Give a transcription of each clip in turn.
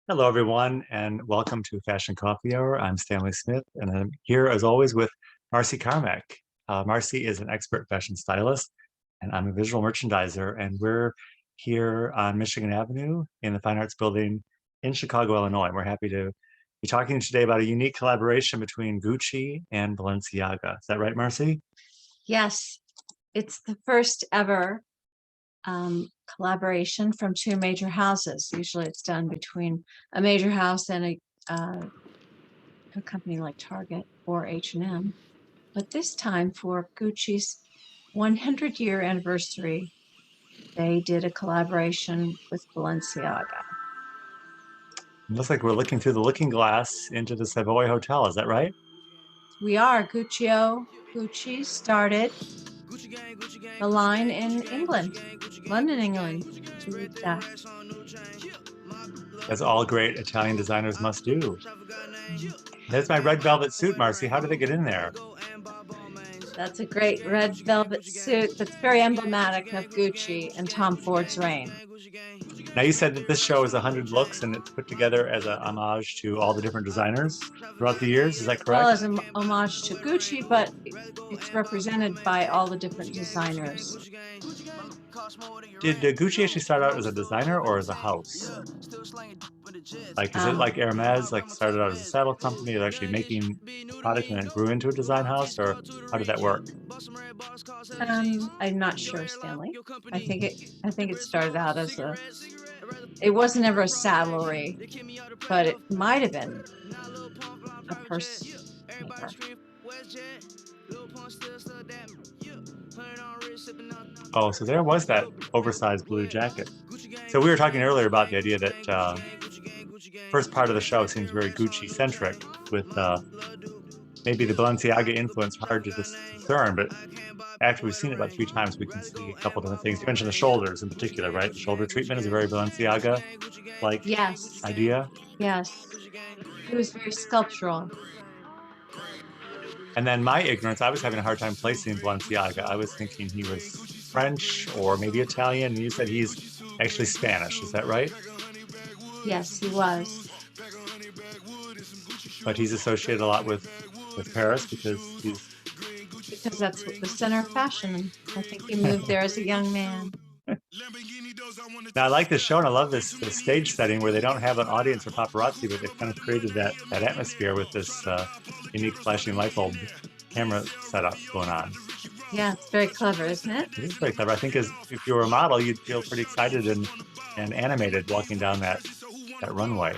Hello, everyone, and welcome to Fashion Coffee Hour. I'm Stanley Smith, and I'm here as always with Marcy Carmack. Marcy is an expert fashion stylist, and I'm a visual merchandiser, and we're here on Michigan Avenue in the Fine Arts Building in Chicago, Illinois. We're happy to be talking today about a unique collaboration between Gucci and Balenciaga. Is that right, Marcy? Yes, it's the first ever collaboration from two major houses. Usually it's done between a major house and a company like Target or H&M. But this time for Gucci's 100-year anniversary, they did a collaboration with Balenciaga. It looks like we're looking through the looking glass into the Savoy Hotel. Is that right? We are. Gucci started the line in England, London, England, to be exact. As all great Italian designers must do. There's my red velvet suit, Marcy. How did they get in there? That's a great red velvet suit that's very emblematic of Gucci and Tom Ford's reign. Now, you said that this show is 100 looks and it's put together as a homage to all the different designers throughout the years. Is that correct? Well, as an homage to Gucci, but it's represented by all the different designers. Did Gucci actually start out as a designer or as a house? Like, is it like Hermes, like started out as a saddle company, or actually making a product and then it grew into a design house, or how did that work? I'm not sure, Stanley. I think it started out as it wasn't ever a saddlery, but it might have been a purse maker. Oh, so there was that oversized blue jacket. So we were talking earlier about the idea that first part of the show seems very Gucci-centric, with maybe the Balenciaga influence hard to discern, but after we've seen it about 3 times, we can see a couple different things. You mentioned the shoulders in particular, right? The shoulder treatment is a very Balenciaga-like idea. Yes. It was very sculptural. And then my ignorance, I was having a hard time placing Balenciaga. I was thinking he was French or maybe Italian, and you said he's actually Spanish. Is that right? Yes, he was. But he's associated a lot with Paris because that's the center of fashion. I think he moved there as a young man. Now, I like this show, and I love this stage setting where they don't have an audience or paparazzi, but they've kind of created that atmosphere with this unique flashing light bulb camera setup going on. Yeah, it's very clever, isn't it? It is very clever. I think if you were a model, you'd feel pretty excited and animated walking down that runway.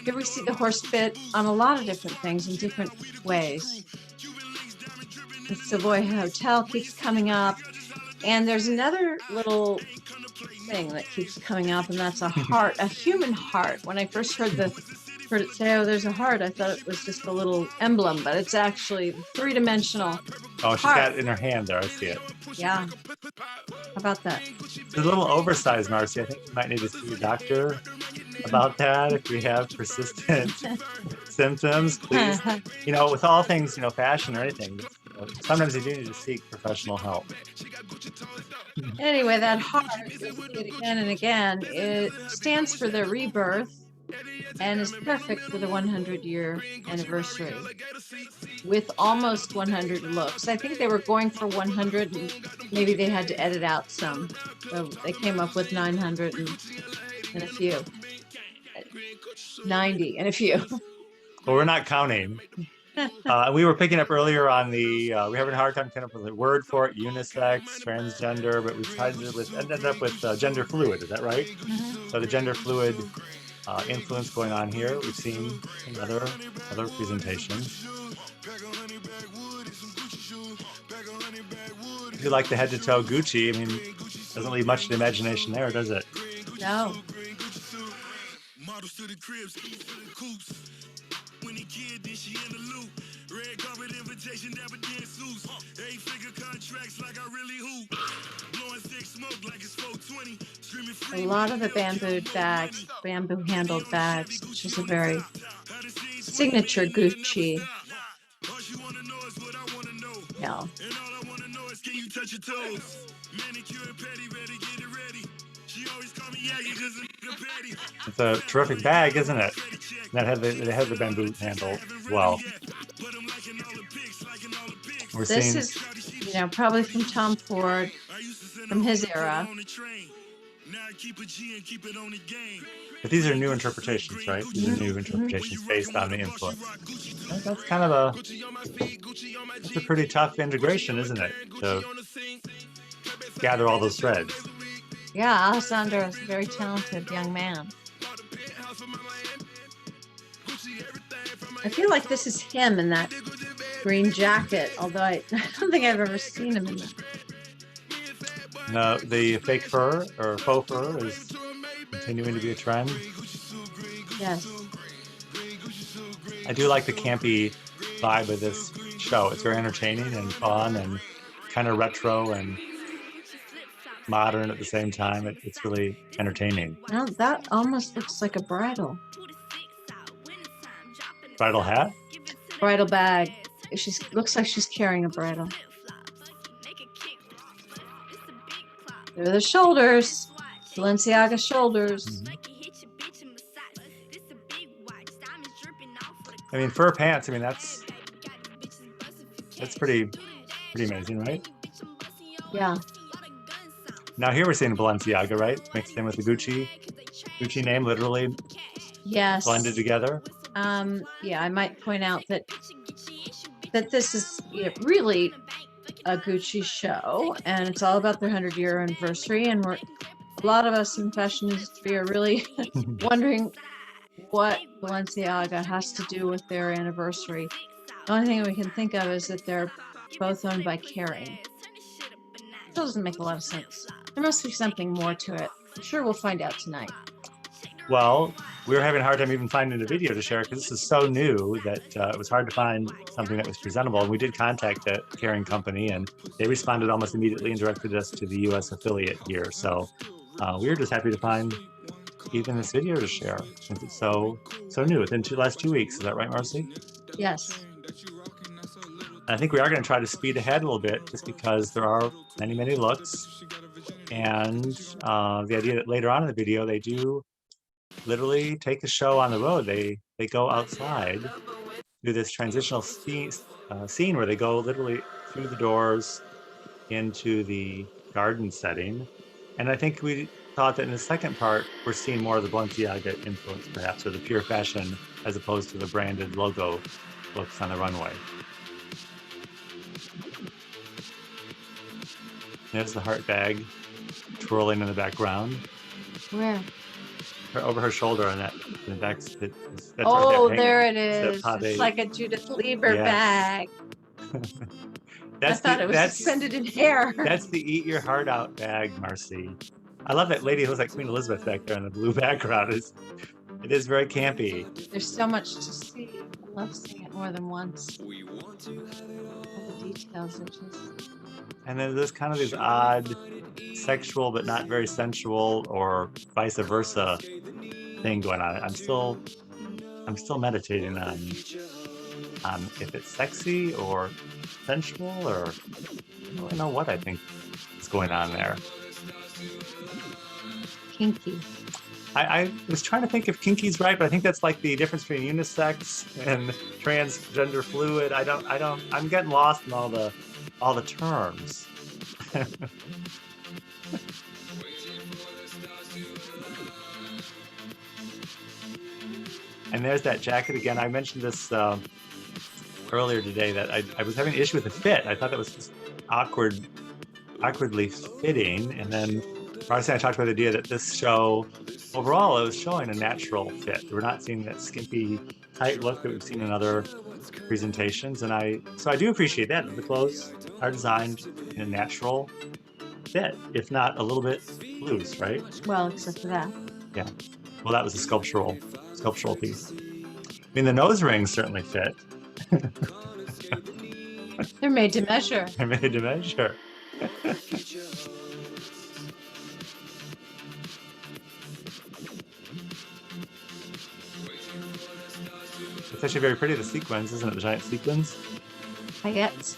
Here we see the horse bit on a lot of different things in different ways. The Savoy Hotel keeps coming up, and there's another little thing that keeps coming up, and that's a heart, a human heart. When I first heard it say, "Oh, there's a heart," I thought it was just a little emblem, but it's actually three-dimensional. Oh, she's got it in her hand there. I see it. Yeah. How about that? It's a little oversized, Marcy. I think you might need to see your doctor about that if you have persistent symptoms. Please, with all things, fashion or anything, sometimes you do need to seek professional help. Anyway, that heart, we see it again and again. It stands for their rebirth and is perfect for the 100-year anniversary with almost 100 looks. I think they were going for 100 and maybe they had to edit out some. So they came up with 900 and a few. 90 and a few. Well, we're not counting. We were picking up earlier on we're having a hard time coming up with a word for it, unisex, transgender, but we ended up with gender fluid. Is that right? Mm-hmm. So the gender fluid influence going on here. We've seen in other presentations. If you like the head-to-toe Gucci, I mean, doesn't leave much to the imagination there, does it? No. A lot of the bamboo handled bags, which is a very signature Gucci. Yeah. Manicure and petty, ready, get it ready. She always call me Yagi, cause It's a terrific bag, isn't it? That had they had the bamboo handle as well. We're This seeing, is, probably from Tom Ford, from his era. but these are new interpretations, right? These are new Mhm. interpretations based on the influence. That's kind of that's a pretty tough integration, isn't it? To gather all those threads. Yeah, Alessandro is a very talented young man. I feel like this is him in that green jacket, although I don't think I've ever seen him in that. No, the fake fur or faux fur is continuing to be a trend. Yes. I do like the campy vibe of this show. It's very entertaining and fun and kind of retro and modern at the same time. It's really entertaining. Now that almost looks like a bridal Bridal hat? bag. She looks like she's carrying a bridle. There are the shoulders, Balenciaga shoulders. I mean, fur pants. I mean, that's pretty amazing, right? Yeah. Now here we're seeing Balenciaga, right? Mixed in with the Gucci name, literally Yes. blended together. Yeah, I might point out that this is really a Gucci show, and it's all about their 100-year anniversary, and a lot of us in fashion industry are really wondering what Balenciaga has to do with their anniversary. The only thing we can think of is that they're both owned by Kering. It doesn't make a lot of sense. There must be something more to it. I'm sure we'll find out tonight. Well, we were having a hard time even finding a video to share because this is so new that it was hard to find something that was presentable. And we did contact the Kering company, and they responded almost immediately and directed us to the U.S. affiliate here. So we were just happy to find even this video to share since it's so new within the last 2 weeks. Is that right, Marcy? Yes. I think we are going to try to speed ahead a little bit just because there are many looks, and the idea that later on in the video they do literally take the show on the road. They go outside, do this transitional scene where they go literally through the doors into the garden setting. And I think we thought that in the second part we're seeing more of the Balenciaga influence, perhaps, or the pure fashion as opposed to the branded logo looks on the runway. There's the heart bag twirling in the background. Where? Over her shoulder on that. That's oh, right there it is. It's like a Judith Lieber bag. I thought it was suspended in hair. That's the eat your heart out bag, Marcy. I love that lady who looks like Queen Elizabeth back there in the blue background. It is very campy. There's so much to see. I love seeing it more than once. All the details are just... And then there's kind of these odd sexual but not very sensual or vice versa thing going on. I'm still meditating on if it's sexy or sensual, or I don't really know what I think is going on there. Kinky. I was trying to think if kinky's right, but I think that's like the difference between unisex and transgender fluid. I'm getting lost in all the terms. And there's that jacket again. I mentioned this earlier today that I was having an issue with the fit. I thought that was just awkwardly fitting. And then obviously I talked about the idea that this show, overall, it was showing a natural fit. We're not seeing that skimpy, tight look that we've seen in other presentations. And so I do appreciate that. The clothes are designed in a natural fit, if not a little bit loose, right? Well, except for that. Yeah. Well, that was a sculptural piece. I mean, the nose rings certainly fit. They're made to measure. They're made to measure. It's actually very pretty, the sequins, isn't it? The giant sequins. Baguettes.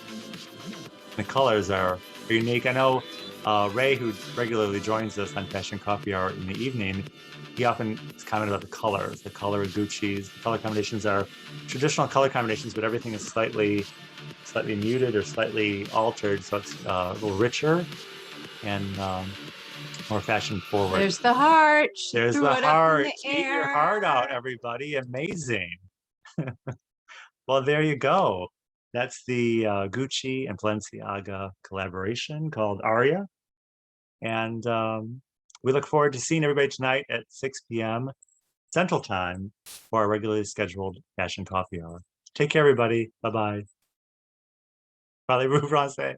The colors are unique. I know Ray, who regularly joins us on Fashion Coffee Hour in the evening, he often is commented about the colors. The color of Gucci's, the color combinations are traditional color combinations, but everything is slightly muted or slightly altered, so it's a little richer and more fashion forward. There's the heart. She There's threw the it up in heart. the Eat your heart out, air. everybody. Amazing. Well, there you go. That's the Gucci and Balenciaga collaboration called Aria. And we look forward to seeing everybody tonight at 6 p.m. Central Time for our regularly scheduled Fashion Coffee Hour. Take care, everybody. Bye-bye. Parlez-vous français?